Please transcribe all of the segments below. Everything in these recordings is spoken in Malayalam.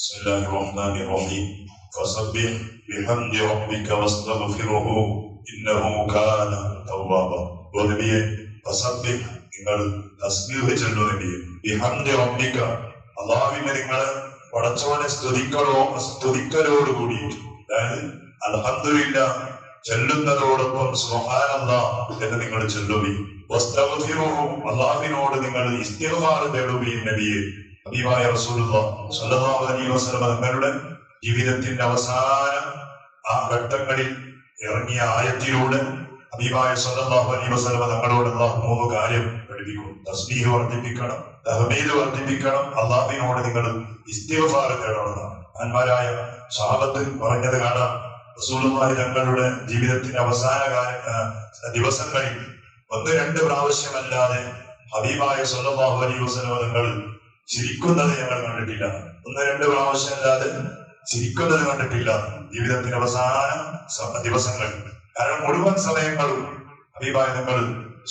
بسم الله الرحمن الرحيم فسبح بحمد ربك واستغفره إنه كان توابا. ഓ നബിയെ ഫസബ്ബിഹ്, നിങ്ങൾ തസ്ബീഹ് ചൊല്ലു നബിയെ. ബിഹംദി റബ്ബിക, അല്ലാഹുവിനെ നിങ്ങൾ പടച്ചവനെ സ്തുതിക്കലോടുകൂടി, അതായത് അൽഹംദുലില്ലാഹ് ചൊല്ലുന്നതോടൊപ്പം സുബ്ഹാനല്ലാഹ് എന്ന് നിങ്ങൾ ചൊല്ലുകയും വസ്തഗ്ഫിറുഹു, അല്ലാഹുവിനോട് നിങ്ങൾ ഇസ്തിഗ്ഫാർ തേടുകയും നബിയെ. ഹബീബായ റസൂലുള്ളാഹി സ്വല്ലല്ലാഹു അലൈഹി വസല്ലം തങ്ങളുടെ ജീവിതത്തിന്റെ അവസാന ആ ഘട്ടങ്ങളിൽ ഇറങ്ങിയ ആയത്തിലൂടെ ഹബീബായ സ്വല്ലല്ലാഹു അലൈഹി വസല്ലം തങ്ങളോട് അല്ലാഹു മൂന്ന് കാര്യം പഠിപ്പിക്കും. തസ്ബീഹ് വർദ്ധിപ്പിക്കണം, തഹ്മീദ് വർദ്ധിപ്പിക്കണം, അല്ലാഹുവിനോട് നിങ്ങൾ ഇസ്തിഗ്ഫാർ തേടണമെന്നാണ്. മഹാന്മാരായ സ്വഹാബത്ത് പറഞ്ഞത് കാണാം. റസൂലുള്ളാഹി തങ്ങളുടെ ജീവിതത്തിന്റെ അവസാന ദിവസങ്ങളിൽ 1-2 പ്രാവശ്യമല്ലാതെ ഹബീബായ സ്വല്ലല്ലാഹു അലൈഹി വസല്ലം തങ്ങൾ ചിരിക്കുന്നത് ഞങ്ങൾ കണ്ടിട്ടില്ല. 1-2 പ്രാവശ്യമല്ലാതെ ചിരിക്കുന്നത് കണ്ടിട്ടില്ല ജീവിതത്തിന്റെ അവസാന ദിവസങ്ങൾ. കാരണം മുഴുവൻ സമയങ്ങളും ഹബീബായ തങ്ങൾ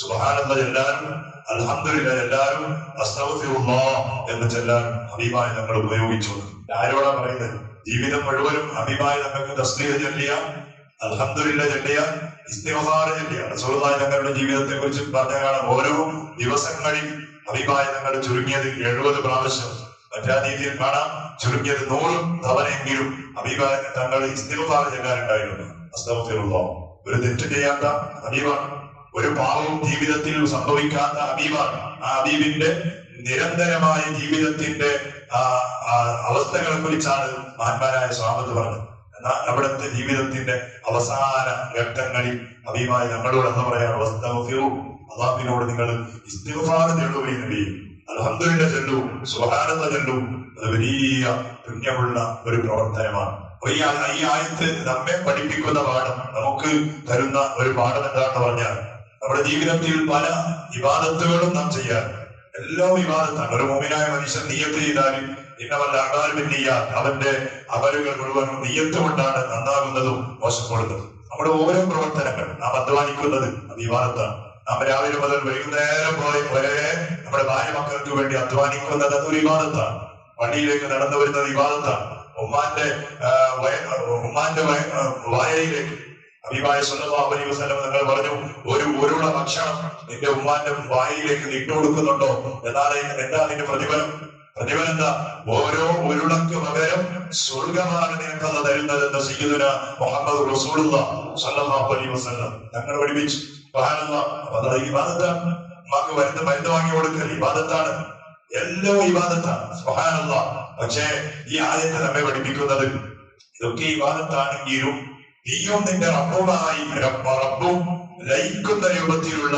സുബ്ഹാനല്ലാഹ് എല്ലാവരും അൽഹംദുലില്ലാഹ് എല്ലാവരും അസ്തഗ്ഫിറുല്ലാഹ് എന്ന് ചെല്ലാൻ ഹബീബായ തങ്ങൾ ഉപയോഗിച്ചു. ആരോടാ പറയുന്നത്? ജീവിതം മുഴുവനും ഹബീബായ തങ്ങൾക്ക് തസ്ബീഹ് ചൊല്ലിയ, അൽഹംദുലില്ലാഹ് ചൊല്ലിയ, ഇസ്തിഗ്ഫാർ ചൊല്ലിയ. റസൂലുള്ളാഹി തങ്ങളുടെ ജീവിതത്തെ കുറിച്ച് പറഞ്ഞ കാണാം. ഓരോ ദിവസങ്ങളിൽ ഹബീബായ തങ്ങൾ ചുരുങ്ങിയത് 70 പ്രാവശ്യം, മറ്റേ രീതിയിൽ കാണാം ചുരുങ്ങിയത് 100 തവണയെങ്കിലും ഹബീബായ തങ്ങൾ ഇസ്തിഗ്ഫാർ ചൊല്ലാറുണ്ടായിരുന്നു. അസ്തഗ്ഫിറുല്ലാഹ്. ഒരു തെറ്റ് ചെയ്യാത്ത ഹബീബാണ്, ഒരു പാവവും ജീവിതത്തിൽ സംഭവിക്കാത്ത ഹബീബാണ്. ആ ഹബീബിന്റെ നിരന്തരമായ ജീവിതത്തിന്റെ അവസ്ഥകളെ കുറിച്ചാണ് മഹാന്മാരായ സ്വഹാബത്ത് പറഞ്ഞത്. എന്നാൽ അവിടുത്തെ ജീവിതത്തിന്റെ അവസാന ഘട്ടങ്ങളിൽ ഹബീബായ നമ്മളോട് എന്ന് പറയാൻ അല്ലാഹുവിനോട് നിങ്ങൾ ഇസ്തിഗ്ഫാർ തേടുകയും നബിയെ, അൽഹംദുലില്ലാഹ് ചൊല്ലൂ, സുബ്ഹാനല്ലാഹ് ചൊല്ലൂ. അത് വലിയ പുണ്യമുള്ള ഒരു പ്രവർത്തനമാണ്. ഈ ആയത്ത് നമ്മെ പഠിപ്പിക്കുന്ന പാഠം, നമുക്ക് തരുന്ന ഒരു പാഠം എന്താണെന്ന് പറഞ്ഞാൽ, നമ്മുടെ ജീവിതത്തിൽ പല ഇബാദത്തുകളും നാം ചെയ്യാൻ, എല്ലാം ഇബാദത്താണ്. ഒരു മുഅ്മിനായ മനുഷ്യൻ നിയ്യത്ത് ചെയ്താൽ ഇന്നമൽ അഅ്മാലു ബിന്നിയ്യാത്ത്, അവന്റെ അമലുകൾ മുഴുവനും നിയ്യത്ത് കൊണ്ടാണ് നന്നാകുന്നതും മോശപ്പെടുന്നതും. നമ്മുടെ ഓരോ പ്രവർത്തനങ്ങൾ, നാം അധ്വാനിക്കുന്നത് അത് ഇബാദത്താണ്. നാം രാവിലെ മുതൽ വൈകുന്നേരം വരെ നമ്മുടെ ഭാര്യ മക്കൾക്ക് വേണ്ടി അധ്വാനിക്കുന്നത് അതൊരു ഇബാദത്താണ്. പള്ളിയിലേക്ക് നടന്നു വരുന്നത് ഇബാദത്താണ്. ഉമ്മാന്റെ വായയിലേക്ക് ഹബീബായ സ്വല്ലല്ലാഹു അലൈഹി വസല്ലം തങ്ങൾ പറഞ്ഞു, ഒരു ഉരുള ഭക്ഷണം നിന്റെ ഉമ്മാന്റെ വായിലേക്ക് ഇട്ടു കൊടുക്കുന്നുണ്ടോ? എന്താ അതിന്റെ പ്രതിഫലം? പ്രതിഫലം എന്താ? ഓരോ ഉരുളക്ക് പകരം സ്വർഗമാണ് നിനക്കത് തരുന്നതെന്ന് സയ്യിദുനാ മുഹമ്മദ് റസൂലുള്ളാഹി സ്വല്ലല്ലാഹു അലൈഹി വസല്ലം തങ്ങൾ പഠിപ്പിച്ചു. സുബ്ഹാനല്ലാഹ്. അതാണ് ഇബാദത്താണ്. നമുക്ക് മരുന്ന് വാങ്ങി കൊടുക്കൽ ഇബാദത്താണ്, എല്ലാം ഇബാദത്താണ്. സുബ്ഹാനല്ലാഹ്. പക്ഷേ ഈ ആയത്ത് നമ്മെ പഠിപ്പിക്കുന്നത്, ഇതൊക്കെ ഇബാദത്താണെങ്കിലും നീയും നിന്റെ റബ്ബും ലയിക്കുന്ന രൂപത്തിലുള്ള,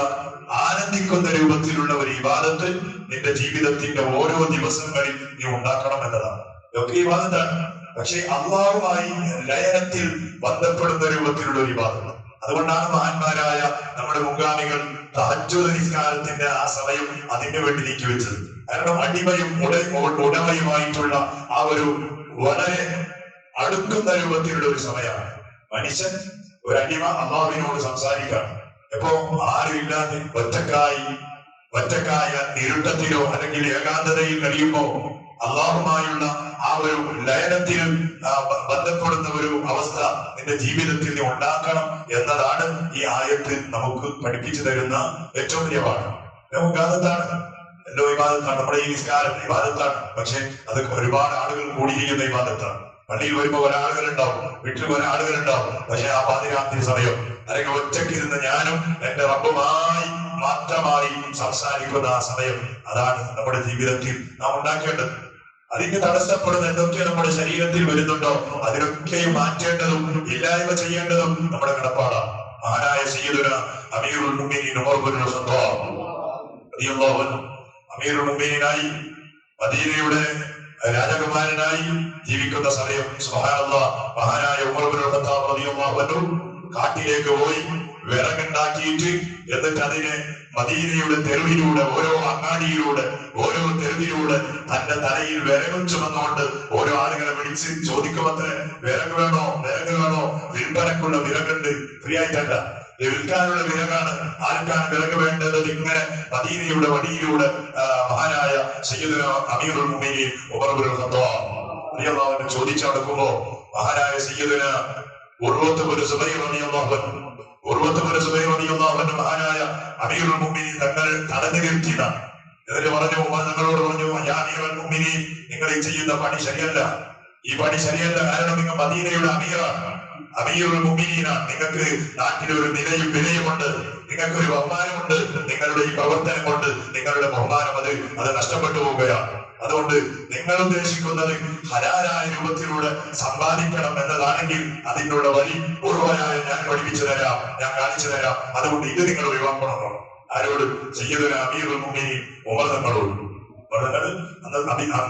ആനന്ദിക്കുന്ന രൂപത്തിലുള്ള ഒരു ഇബാദത്ത് നിന്റെ ജീവിതത്തിന്റെ ഓരോ ദിവസങ്ങളിൽ നീ ഉണ്ടാക്കണം എന്നതാണ്. ഇതൊക്കെ ഇബാദത്താണ്. പക്ഷെ അല്ലാഹുമായി ലയനത്തിൽ ബന്ധപ്പെടുന്ന രൂപത്തിലുള്ള ഒരു ഇബാദത്ത്. അതുകൊണ്ടാണ് മഹാന്മാരായ നമ്മുടെ മുൻഗാമികൾ തഹജ്ജുദ് നിസ്കാരത്തിന്റെ ആ സമയം അതിനു വേണ്ടി നീക്കിവെച്ചത്. കാരണം അടിമയും ഉടമയുമായിട്ടുള്ള ആ ഒരു വളരെ അടുക്കുന്ന രൂപത്തിലുള്ള ഒരു സമയമാണ്. മനുഷ്യൻ, ഒരു അടിമ അല്ലാഹുവിനോട് സംസാരിക്കണം. എപ്പോ? ആരുമില്ലാതെ ഒറ്റക്കായ ഇരുട്ടത്തിലോ അല്ലെങ്കിൽ ഏകാന്തതയിൽ കഴിയുമ്പോ അല്ലാഹുമായുള്ള ആ ഒരു ലയനത്തിൽ ബന്ധപ്പെടുന്ന ഒരു അവസ്ഥ നിന്റെ ജീവിതത്തിൽ നീ ഉണ്ടാക്കണം എന്നതാണ് ഈ ആയത്ത് നമുക്ക് പഠിപ്പിച്ചു തരുന്ന ഏറ്റവും വലിയ പാഠം. ഇബാദത്താണ്, എല്ലോ ഇബാദത്താണ്. നമ്മുടെ ഈ നിസ്കാരം ഇബാദത്താണ്. പക്ഷെ അത് ഒരുപാട് ആളുകൾ കൂടിയിരിക്കുന്ന ഇബാദത്താണ്. പള്ളിയിൽ വരുമ്പോ ഒരാളുകൾ ഉണ്ടാവും, വീട്ടിൽ ഒരാളുകൾ ഉണ്ടാവും. പക്ഷെ ആ പാതിരാത്രി സമയം അല്ലെങ്കിൽ ഒറ്റയ്ക്കിരുന്ന് ഞാനും എന്റെ റബ്ബുമായി മാത്രമായി സംസാരിക്കുന്ന ആ സമയം, അതാണ് നമ്മുടെ ജീവിതത്തിൽ നാം ഉണ്ടാക്കേണ്ടത്. അതിന് തടസ്സപ്പെടുന്ന എന്തൊക്കെ നമ്മുടെ ശരീരത്തിൽ വരുന്നുണ്ടോ അതിനൊക്കെയും മാറ്റേണ്ടതും ഇല്ലായ്മ ചെയ്യേണ്ടതും നമ്മുടെ കടപ്പാടാണ്. മഹാനായ സയ്യിദുനാ അമീറുൽ മുഅ്മിനീൻ ഉമർ ഇബ്നുൽ ഖത്താബ് റളിയല്ലാഹു അൻഹു അമീറുൽ മുഅ്മിനീനായി മദീനയുടെ രാജകുമാരനായി ജീവിക്കുന്ന സമയം, സുബ്ഹാനല്ലാഹ്, മഹാനായ ഉമർ ഇബ്നുൽ ഖത്താബ് റളിയല്ലാഹു അൻഹു കാട്ടിലേക്ക് പോയി വിറകുണ്ടാക്കിയിട്ട്, എന്നിട്ട് അതിനെ മദീനയുടെ തെരുവിലൂടെ, ഓരോ അങ്ങാടിയിലൂടെ, ഓരോ തെരുവിലൂടെ തന്റെ തലയിൽ വിറകും ചുമന്നുകൊണ്ട് ഓരോ ആളുകളെ വിളിച്ച് ചോദിക്കുമത്രേ, വിറക് വേണോ? വിൽപ്പനക്കുള്ള വിറകുണ്ട്, ഫ്രീ ആയിട്ടല്ല, വിൽക്കാനുള്ള വിറകാണ്. ആർക്കാണ് വിറക് വേണ്ടത്? ഇങ്ങനെ മദീനയുടെ വഴിയിലൂടെ മഹാനായ സയ്യിദുനാ അമീറുൽ മുഅ്മിനീൻ ഉമർ ഇബ്നുൽ ഖത്താബ് റളിയല്ലാഹു അൻഹു ചോദിച്ചു നടക്കുമ്പോ മഹാനായ സയ്യിദുന ഉർവത്ത് ബിൻ സുബൈർ റളിയല്ലാഹു അൻഹു മഹാനായ അമീറുൽ മുഅ്മിനീൻ തങ്ങൾ തടഞ്ഞു നിർത്തിയതാണ്. എന്നിട്ട് പറഞ്ഞു, തങ്ങളോട് പറഞ്ഞു, യാ അമീറുൽ മുഅ്മിനീൻ, നിങ്ങൾ ഈ ചെയ്യുന്ന പണി ശരിയല്ല, ഈ പണി ശരിയല്ല. കാരണം നിങ്ങൾ മദീനയുടെ അമീറാണ്, അമീറുൽ മുഅ്മിനീനാണ്. നിങ്ങൾക്ക് നാട്ടിലൊരു നിലയും വിലയുമുണ്ട്, നിങ്ങൾക്ക് ഒരു ബഹുമാനമുണ്ട്. നിങ്ങളുടെ ഈ പ്രവർത്തനം കൊണ്ട് നിങ്ങളുടെ ബഹുമാനം അത് നഷ്ടപ്പെട്ടു പോവുകയാണ്. അതുകൊണ്ട് നിങ്ങൾ ഉദ്ദേശിക്കുന്നത് ഹലാലായ രൂപത്തിലൂടെ സമ്പാദിക്കണം എന്നതാണെങ്കിൽ അതിനുള്ള വഴി പൂർവ്വനായ ഞാൻ പഠിപ്പിച്ചു തരാം, ഞാൻ കാണിച്ചു തരാം. അതുകൊണ്ട് ഇത് നിങ്ങൾ ഒഴിവാക്കണം. ആരോട്? സയ്യിദുന അമീറുൽ മുഅ്മിനീൻ ഉമർ തങ്ങളോട്.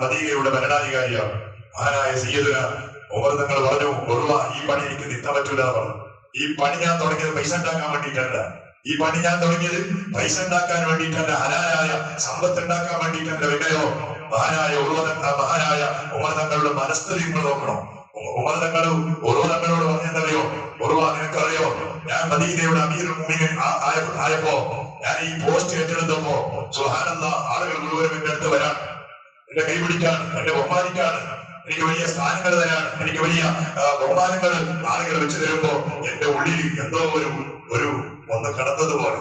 മദീനയുടെ ഭരണാധികാരിയാണ് മഹാനായ സയ്യിദുന ഉമർ തങ്ങൾ പറഞ്ഞു, ഈ പണി എനിക്ക് നിർത്താൻ പറ്റൂല പറഞ്ഞു. ഈ പണി ഞാൻ തുടങ്ങിയത് പൈസ ഉണ്ടാക്കാൻ വേണ്ടിയിട്ടല്ല, ഈ പണി ഞാൻ തുടങ്ങിയത് പൈസ ഉണ്ടാക്കാൻ വേണ്ടിയിട്ടല്ല, ഹലാലായ സമ്പത്ത് ഉണ്ടാക്കാൻ വേണ്ടിയിട്ടല്ല. വിനയോ മഹാനായ ഉമർ തങ്ങളുടെ മനസ്ഥിതി നിങ്ങൾ നോക്കണം. ഉമർ തങ്ങളോട് പറഞ്ഞെന്തറിയോ? നിനക്കറിയോ, ഞാൻ മദീനയുടെ അമീറുൽ മുഅ്മിനീൻ ആയപ്പോ, ഞാൻ ഈ പോസ്റ്റ് ഏറ്റെടുത്തപ്പോ സുബ്ഹാനല്ലാഹ്, ആളുകൾ മുഴുവനും എന്റെ അടുത്ത് വരാൻ, എന്റെ കൈപിടിക്കാൻ, എന്നെ ബഹുമാനിക്കാണ്, എനിക്ക് വലിയ സ്ഥാനങ്ങൾ തരാൻ, എനിക്ക് വലിയ ബഹുമാനങ്ങൾ ആളുകൾ വെച്ച് തരുമ്പോ എന്റെ ഉള്ളിൽ എന്തോ ഒന്ന് കടന്നതുപോലെ,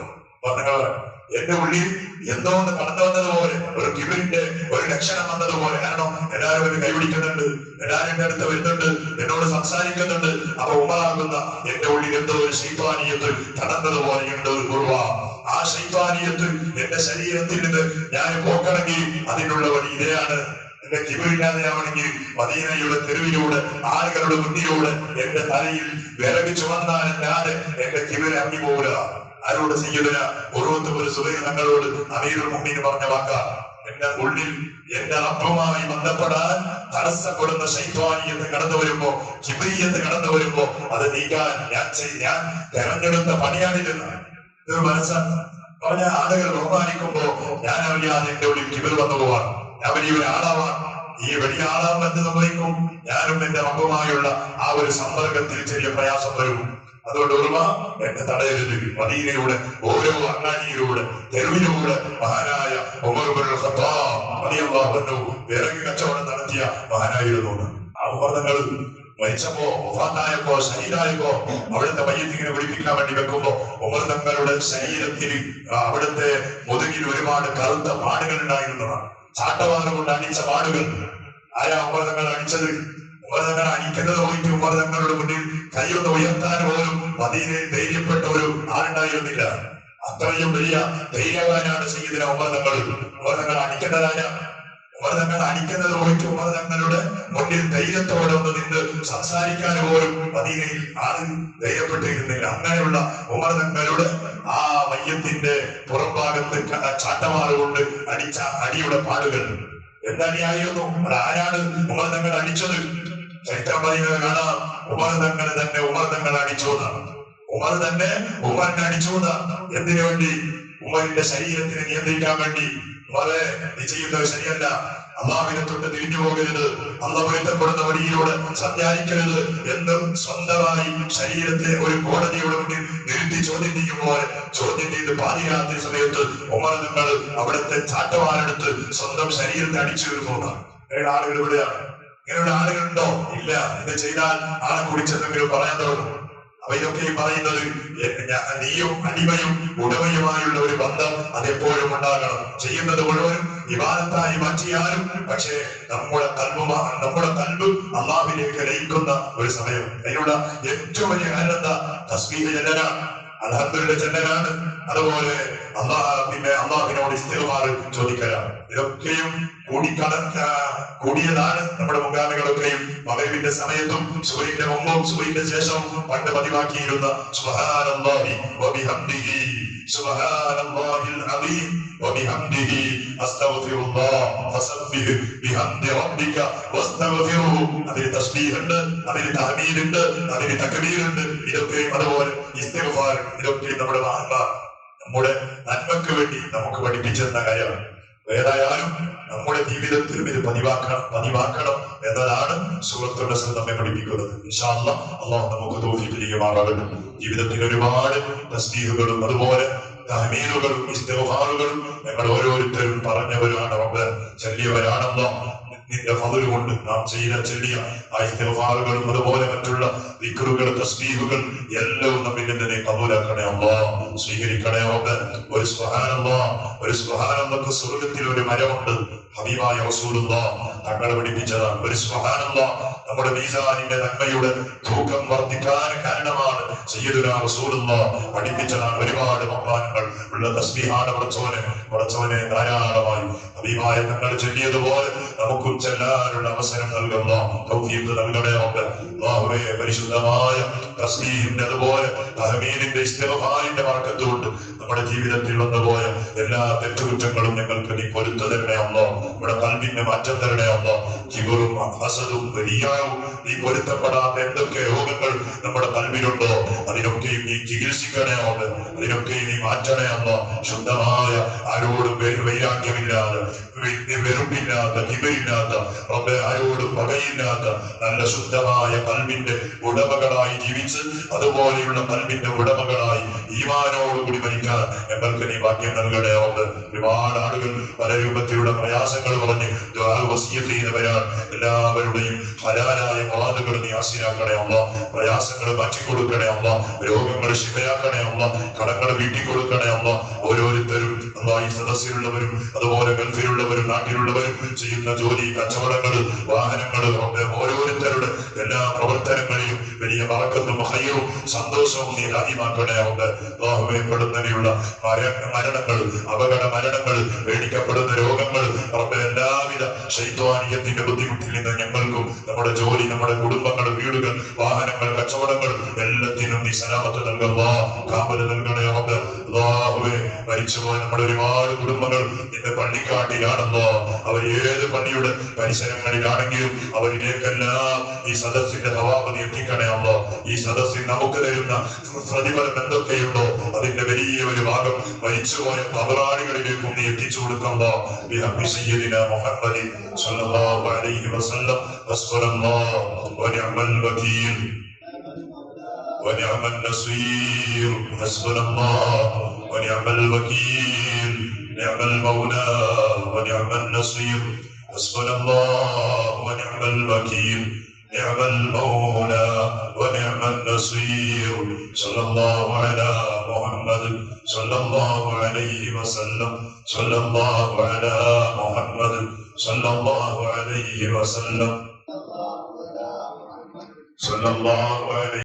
എന്റെ ഉള്ളിൽ എന്തോ ഒന്ന് കടന്നു വന്നതുപോലെ, ഒരു കിബിറിന്റെ ഒരു ലക്ഷണം വന്നതുപോലെ. കാരണം എല്ലാവരും എന്നെ കൈപിടിക്കുന്നുണ്ട്, എല്ലാവരും എന്റെ അടുത്ത് വരുന്നുണ്ട്, എന്നോട് സംസാരിക്കുന്നുണ്ട്. അപ്പൊ ഉമറാകുന്ന എന്റെ ഉള്ളിൽ എന്തോ ഒരു ശൈത്താനിയത്ത് കടന്നതുപോലെയുണ്ട്. ഒരു കുർവ, ആ ശൈത്താനിയത്ത് എന്റെ ശരീരത്തിൽ നിന്ന് ഞാൻ പോക്കണമെങ്കിൽ അതിനുള്ള വഴി ഇതയാണ്. എന്റെ കിബിറില്ലാതെയാവണമെങ്കിൽ മദീനയുടെ തെരുവിലൂടെ, ആളുകളുടെ മുന്നിലൂടെ എന്റെ തലയിൽ വിറക് ചുമന്നാലല്ലാതെ എന്റെ കിബിർ ഇറങ്ങി പോവുക. ആരോട്? സയ്യിദുന ഉർവത്ത് ബിൻ സുബൈർ തങ്ങളോട് അമീറുൽ മുഅ്മിനീൻ പറഞ്ഞ വാക്കാ. എന്റെ ഉള്ളിൽ എന്റെ റബ്ബുമായി ബന്ധപ്പെടാൻ തടസ്സപ്പെടുന്ന ശൈത്വാനിയത്ത് കടന്നു വരുമ്പോ, കിബ്രിയത്ത് കടന്നു വരുമ്പോ അത് നീക്കാൻ ഞാൻ തെരഞ്ഞെടുത്ത പണിയാണിതെന്ന് ഇത് മനസ്സാണ്. പറഞ്ഞ ആളുകൾ ബഹുമാനിക്കുമ്പോ ഞാൻ അറിയാതെ എന്റെ ഉള്ളിൽ കിബിർ വന്നു പോവാണ്, ഞാൻ വലിയൊരു ആളാവാൻ. ഈ വലിയ ആളാവുമ്പോൾ എന്ത് സംഭവിക്കും? ഞാനും എന്റെ റബ്ബുമായുള്ള ആ ഒരു സമ്പർക്കത്തിൽ ചെറിയ പ്രയാസം വരും. അതുകൊണ്ട് ഉർവ എന്നെ തടയരുത്. മദീനയുടെ ഓരോ അങ്ങാടിയിലൂടെ, തെരുവിലൂടെ മഹാനായ ഉമർ ഇബ്നുൽ ഖത്താബ് റളിയല്ലാഹു അൻഹു വിറക് കച്ചവടം നടത്തിയ മഹാനായിരുന്നു. ആ ഉമർ തങ്ങൾ മരിച്ചപ്പോ, വഫാത്തായപ്പോ, ഷഹീദായപ്പോ അവിടുത്തെ മയ്യത്തിനെ വിളിപ്പിക്കാൻ വേണ്ടി വെക്കുമ്പോ ഉമർ തങ്ങളുടെ ശരീരത്തിൽ, അവിടുത്തെ മുതുകിൽ ഒരുപാട് കറുത്ത പാടുകൾ ഉണ്ടായിരുന്നതാണ്. ചാട്ടവാറ കൊണ്ട് അടിച്ച പാടുകൾ. ആരാ ഉമർ തങ്ങൾ അടിച്ചത്? ഉമർ തങ്ങൾ അടിക്കുന്നത് പോയിട്ട് ഉമർ തങ്ങളുടെ മുന്നിൽ കൈയൊന്ന് ഉയർത്താൻ പോലും മദീനയിൽ ധൈര്യപ്പെട്ട ഒരു ആളുണ്ടായിരുന്നില്ല. അത്രയും വലിയ ധൈര്യവാനാണ് സയ്യിദുന ഉമർ തങ്ങൾ. ഉമർ തങ്ങൾ അടിക്കേണ്ടതായ, ഉമർ തങ്ങൾ അടിക്കുന്നത് പോയിട്ട് ഉമർ തങ്ങളുടെ മുന്നിൽ ധൈര്യത്തോടെ ഒന്ന് നിന്ന് സംസാരിക്കാൻ പോലും മദീനയിൽ ആരും ധൈര്യപ്പെട്ടിരുന്നില്ല. അങ്ങനെയുള്ള ഉമർ തങ്ങളുടെ ആ മയ്യത്തിന്റെ പുറംഭാഗത്ത് ചാട്ടമാറ് കൊണ്ട് അടിച്ച അടിയുടെ പാടുകൾ എന്തടിയായിരുന്നു? ആരാണ് ഉമർ തങ്ങൾ അടിച്ചത്? ചരിത്രം പറയുന്നത് കാണാം. ഉമർ തങ്ങൾ അടിച്ചോന്നാണ്. ഉമറിനെ അടിച്ചോന്നാണ്. എന്തിനു വേണ്ടി? ഉമറിന്റെ ശരീരത്തിനെ നിയന്ത്രിക്കാൻ വേണ്ടി. ഉമറെ, നീ ചെയ്യുന്നത് ശരിയല്ല, അള്ളാഹുവിനെ തൊട്ട് തിരിഞ്ഞു പോകരുത്, അള്ളാഹു ഇഷ്ടപ്പെടുന്ന വഴിയിലൂടെ സഞ്ചാരിക്കരുത് എന്നും സ്വന്തമായി ശരീരത്തെ ഒരു കോടതിയുടെ മുന്നിൽ നിർത്തി ചോദ്യം ചെയ്യുമ്പോൾ, ചോദ്യം ചെയ്ത് പാതിരാത്രി സമയത്ത് ഉമർ തങ്ങൾ അവിടുത്തെ ചാട്ടവാറെടുത്ത് സ്വന്തം ശരീരത്തെ അടിച്ചു വരുന്നതാണ്. ആളുകൾ ഇവിടെയാണ്. ഇങ്ങനെയുള്ള ആളുകളുണ്ടോ? ഇല്ല. ഇത് ചെയ്താൽ ആളെ കുറിച്ചെന്തെങ്കിലും പറയാൻ തുടങ്ങും. അപ്പൊ ഇതൊക്കെ പറയുന്നത് നീയും അടിമയും ഉടമയുമായുള്ള ഒരു ബന്ധം അതെപ്പോഴും ഉണ്ടാകണം. ചെയ്യുന്നത് മുഴുവനും ഇബാദത്തായി മാറ്റിയാലും പക്ഷേ നമ്മുടെ കൽബ് അള്ളാഹുവിലേക്ക് ലയിക്കുന്ന ഒരു സമയം. അതിനുള്ള ഏറ്റവും വലിയ കാരണം എന്താ? തസ്ബീഹ് ചെല്ലലാണ്, അൽഹംദുലില്ലാഹ് ചെല്ലലാണ്, അതുപോലെ അള്ളാഹുവിനോട് ഇസ്തിഗ്ഫാർ ചോദിക്കലാണ്. ഇതൊക്കെയും കൂടിയതാണ് നമ്മുടെ മുൻഗാമികളൊക്കെയും. മഗ്‌രിബിന്റെ സമയത്തും സൂര്യന്റെ മുമ്പും സൂര്യന്റെ ശേഷവും പണ്ട് പതിവാക്കിയിരുന്ന സുബ്ഹാനല്ലാഹി വബിഹംദിഹി സുബ്ഹാനല്ലാഹിൽ അദീം വബിഹംദിഹി അസ്തഗ്ഫിറുല്ലാഹ് ഫസബ്ബിഹ് ബിഹംദി റബ്ബിക വസ്തഗ്ഫിറുഹു. അതിൽ തസ്ബീഹ് ഉണ്ട്, അതിൽ തഹ്മീദ് ഉണ്ട്, അതിൽ തക്ബീർ ഉണ്ട്. ഇതൊക്കെയും അതുപോലെ ഇസ്തിഗ്ഫാർ, ഇതൊക്കെയും നമ്മുടെ നന്മക്ക് വേണ്ടി നമുക്ക് പഠിപ്പിച്ചെന്ന കാര്യമാണ്. ഏതായാലും നമ്മുടെ ജീവിതത്തിലും ഇത് പതിവാക്കണം എന്നതാണ് സൂറത്തുൽ നസ്ർ നമ്മെ പഠിപ്പിക്കുന്നത്. ഇൻഷാ അല്ലാഹ് അല്ലാഹു നമുക്ക് തൗഫീഖ് ചെയ്യുമാറാകട്ടെ. ജീവിതത്തിൽ ഒരുപാട് തസ്ബീഹുകളും അതുപോലെ തഹ്മീദുകളും ഇസ്തിഗ്ഫാറുകളും ഞങ്ങൾ ഓരോരുത്തരും പറഞ്ഞവരാണ്, റബ്ബ് ചൊല്ലിയവരാണല്ലോ. നിന്റെ ഫضല് കൊണ്ട് നാം ചെല്ലിയ ആ ഇസ്തിഗ്ഫാറുകളും അതുപോലെ മറ്റുള്ള ദിക്റുകൾ തസ്ബീഹുകൾ എല്ലാം നമ്മിൽ നിന്ന് കബൂലാക്കണേ അല്ലാഹ്, സ്വീകരിക്കണേ റബ്ബേ. ഒരു സുബ്ഹാനല്ലാഹ് സ്വർഗ്ഗത്തിൽ ഒരു മരമുണ്ട്. ഹബീബായ റസൂലുള്ളാഹ് തങ്ങളെ പഠിപ്പിച്ചതാണ്. ഒരു സുബ്ഹാനല്ലാഹ് നമ്മുടെ മീസാനിന്റെ നന്മയുടെ തൂക്കം വർദ്ധിക്കാൻ കാരണമാണ്. സയ്യിദുനാ റസൂലുള്ളാഹ് പഠിപ്പിച്ചതാണ്. ഒരുപാട് മഹാന്മാർ ഉള്ള തസ്ബീഹാണ് പടച്ചവനെ ധാരാളമായി ഹബീബായ തങ്ങൾ ചൊല്ലിയതുപോലെ നമുക്കും ചെല്ലാനുള്ള അവസരം നൽകുന്ന തൗഫീഖ് നൽകണേ റബ്ബേ. അല്ലാഹുവേ, പരിശുദ്ധമായ തസ്ബീഹിന്റെ അതുപോലെ തഹ്മീദിന്റെ ഇസ്തിഗ്ഫാറിന്റെ ബറക്കത്ത് കൊണ്ട് നമ്മുടെ ജീവിതത്തിൽ വന്നുപോയ എല്ലാ തെറ്റുകുറ്റങ്ങളും ഞങ്ങൾക്ക് നീ പൊരുത്തു തരണേ അല്ലാഹ്. നമ്മുടെ ഖൽബിനെ മാറ്റം തരണേ അല്ലാഹ്. കിബറും ഹസദും റിയാവും നീ പൊരുത്തപ്പെടാത്ത എന്തൊക്കെ രോഗങ്ങൾ നമ്മുടെ ഖൽബിലുണ്ടോ അതിനൊക്കെയും നീ ചികിത്സിക്കണേ റബ്ബേ. അതിനൊക്കെ നീ മാറ്റണേ അല്ലാഹ്. ശുദ്ധമായ ആരോടും വൈരാഗ്യമില്ലാതെ വെറുപ്പില്ലാത്ത കിബറില്ലാത്ത റബ്ബേ, ആരോടും പകയില്ലാത്ത നല്ല ശുദ്ധമായ ഖൽബിന്റെ ഉടമകളായി ജീവിച്ച് അതുപോലെയുള്ള ഖൽബിന്റെ ഉടമകളായി ഈമാനോടുകൂടി മരിക്കാൻ ഞങ്ങൾക്ക് നീ ഭാഗ്യം നൽകണേ റബ്ബേ. ഒരുപാട് ആളുകൾ പല രൂപത്തിലുള്ള പ്രയാസങ്ങൾ പറഞ്ഞ് വസിയ്യത്ത് ചെയ്തവരാണ്. എല്ലാവരുടെയും ഹലാലായ മുറാദുകൾ നീ ഹാസിലാക്കണേ അല്ലാഹ്. പ്രയാസങ്ങൾ മാറ്റിക്കൊടുക്കണേ അല്ലാഹ്. രോഗങ്ങൾ ശിഫയാക്കണേ അല്ലാഹ്. കടങ്ങൾ വീട്ടിക്കൊടുക്കണേ അല്ലാഹ്. ഓരോരുത്തരും ഈ സദസ്സിലുള്ളവരും അതുപോലെ ഗൾഫിലുള്ളവരും നാട്ടിലുള്ളവരും ചെയ്യുന്ന ജോലി, കച്ചവടങ്ങൾ, വാഹനങ്ങൾ, ഓരോരുത്തരുടെ എല്ലാ പ്രവർത്തനങ്ങളിലും വലിയ ബറക്കത്തും ഖൈറും സന്തോഷവും നീ രാജ്യമാക്കണേ റബ്ബേ. അല്ലാഹുവേ, പെടുന്നതിനുള്ള മരണങ്ങൾ, അപകട മരണങ്ങൾ, പേടിക്കപ്പെടുന്ന രോഗങ്ങൾ റബ്ബേ, എല്ലാവിധ ശൈത്വാനിയത്തിന്റെ ബുദ്ധിമുട്ടിൽ നിന്ന് ഞങ്ങൾക്കും നമ്മുടെ ജോലി, നമ്മുടെ കുടുംബങ്ങൾ, വീടുകൾ, വാഹനങ്ങൾ, കച്ചവടങ്ങൾ എല്ലാത്തിനും നീ സലാമത്ത് നൽകുക, കാവല് നൽകണേ റബ്ബേ. അല്ലാഹുവേ, മരിച്ചുപോയ നമ്മുടെ ഒരുപാട് കുടുംബങ്ങൾ നിന്റെ പള്ളിക്കാട്ടിലാണല്ലോ. അവർ ഏത് പള്ളിയുടെ പരിസരങ്ങളിലാണെങ്കിലും അവരിലേക്കെല്ലാം ഈ സദസ്സിന്റെ തവാബ് നീ എത്തിക്കണേ അല്ലോ. ഈ സദസ്സിൽ നമുക്ക് തരുന്ന പ്രതിഫലം എന്തൊക്കെയുണ്ടോ അതിന്റെ വലിയ ഒരു ഭാഗം മരിച്ചുപോയ പവറാളികളിലേക്കും നീ എത്തിച്ചു കൊടുക്കല്ലോ. മുഹമ്മദ് സല്ലല്ലാഹു അലൈഹി വസല്ലം ഹസ്ബുനല്ലാഹു വനിഅമൽ വകീൽ ونعم النصير حسبنا الله ونعم الوكيل نعم المولى ونعم النصير حسبنا الله ونعم الوكيل نعم المولى ونعم النصير صلى الله على محمد صلى الله عليه وسلم صلى الله على محمد صلى الله عليه وسلم صلى الله عليه